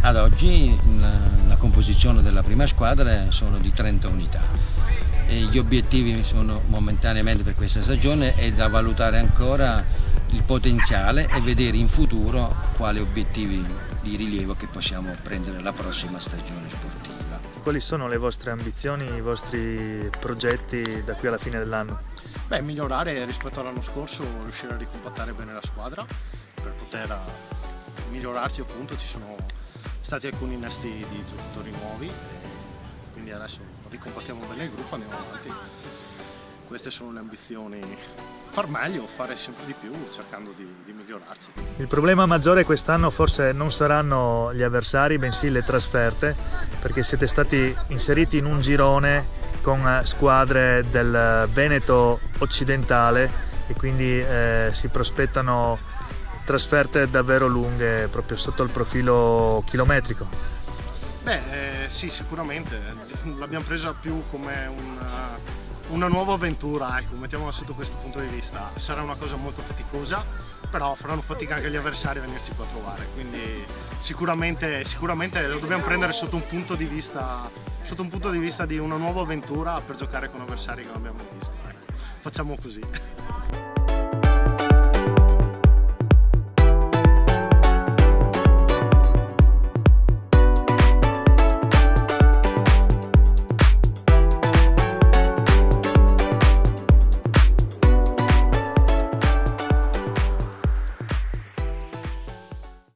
Ad oggi la composizione della prima squadra sono di 30 unità e gli obiettivi sono momentaneamente per questa stagione è da valutare ancora il potenziale e vedere in futuro quali obiettivi di rilievo che possiamo prendere la prossima stagione sportiva. Quali sono le vostre ambizioni, i vostri progetti da qui alla fine dell'anno? Beh, migliorare rispetto all'anno scorso, riuscire a ricompattare bene la squadra per poter migliorarci, appunto. Ci sono stati alcuni innesti di giocatori nuovi e quindi adesso ricompattiamo bene il gruppo, andiamo avanti. Queste sono le ambizioni: far meglio, fare sempre di più, cercando di migliorarci. Il problema maggiore quest'anno forse non saranno gli avversari, bensì le trasferte, perché siete stati inseriti in un girone con squadre del Veneto occidentale e quindi si prospettano trasferte davvero lunghe proprio sotto il profilo chilometrico. Beh, sì, sicuramente l'abbiamo presa più come una nuova avventura, ecco, mettiamola sotto questo punto di vista. Sarà una cosa molto faticosa, però faranno fatica anche gli avversari a venirci qua a trovare, quindi sicuramente lo dobbiamo prendere sotto un punto di vista di una nuova avventura per giocare con avversari che non abbiamo mai visto. Ecco, facciamo così.